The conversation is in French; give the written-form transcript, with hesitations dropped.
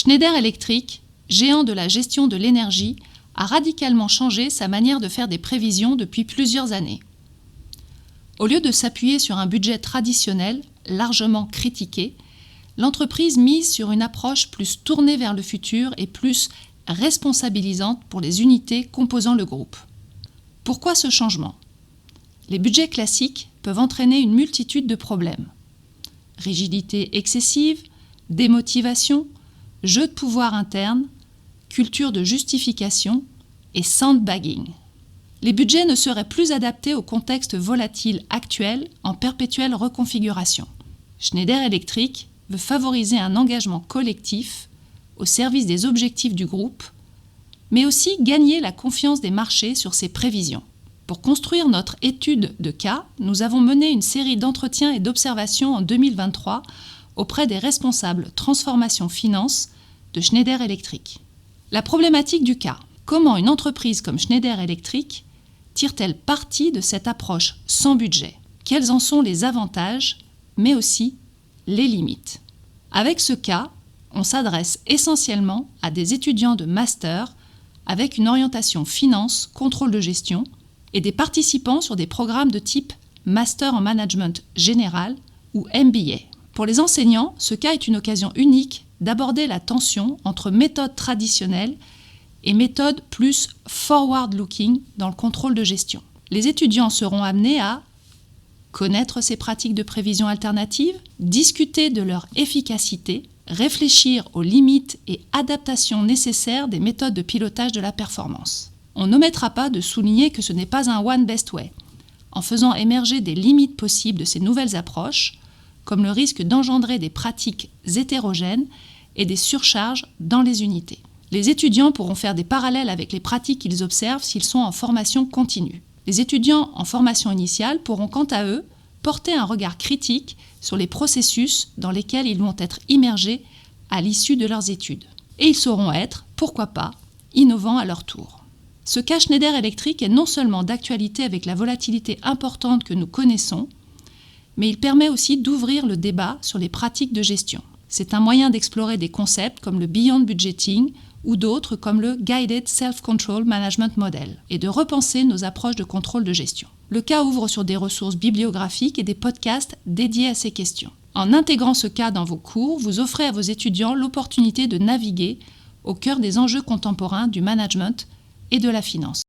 Schneider Electric, géant de la gestion de l'énergie, a radicalement changé sa manière de faire des prévisions depuis plusieurs années. Au lieu de s'appuyer sur un budget traditionnel, largement critiqué, l'entreprise mise sur une approche plus tournée vers le futur et plus responsabilisante pour les unités composant le groupe. Pourquoi ce changement ? Les budgets classiques peuvent entraîner une multitude de problèmes. Rigidité excessive, démotivation, jeu de pouvoir interne, culture de justification et sandbagging. Les budgets ne seraient plus adaptés au contexte volatile actuel en perpétuelle reconfiguration. Schneider Electric veut favoriser un engagement collectif au service des objectifs du groupe, mais aussi gagner la confiance des marchés sur ses prévisions. Pour construire notre étude de cas, nous avons mené une série d'entretiens et d'observations en 2023 auprès des responsables transformation finance de Schneider Electric. La problématique du cas. Comment une entreprise comme Schneider Electric tire-t-elle parti de cette approche sans budget ? Quels en sont les avantages, mais aussi les limites ? Avec ce cas, on s'adresse essentiellement à des étudiants de master avec une orientation finance, contrôle de gestion et des participants sur des programmes de type Master en Management Général ou MBA. Pour les enseignants, ce cas est une occasion unique d'aborder la tension entre méthodes traditionnelles et méthodes plus forward-looking dans le contrôle de gestion. Les étudiants seront amenés à connaître ces pratiques de prévision alternatives, discuter de leur efficacité, réfléchir aux limites et adaptations nécessaires des méthodes de pilotage de la performance. On n'omettra pas de souligner que ce n'est pas un one best way. En faisant émerger des limites possibles de ces nouvelles approches, comme le risque d'engendrer des pratiques hétérogènes et des surcharges dans les unités. Les étudiants pourront faire des parallèles avec les pratiques qu'ils observent s'ils sont en formation continue. Les étudiants en formation initiale pourront quant à eux porter un regard critique sur les processus dans lesquels ils vont être immergés à l'issue de leurs études. Et ils sauront être, pourquoi pas, innovants à leur tour. Ce cas Schneider Electric est non seulement d'actualité avec la volatilité importante que nous connaissons, mais il permet aussi d'ouvrir le débat sur les pratiques de gestion. C'est un moyen d'explorer des concepts comme le Beyond Budgeting ou d'autres comme le Guided Self-Control Management Model et de repenser nos approches de contrôle de gestion. Le cas ouvre sur des ressources bibliographiques et des podcasts dédiés à ces questions. En intégrant ce cas dans vos cours, vous offrez à vos étudiants l'opportunité de naviguer au cœur des enjeux contemporains du management et de la finance.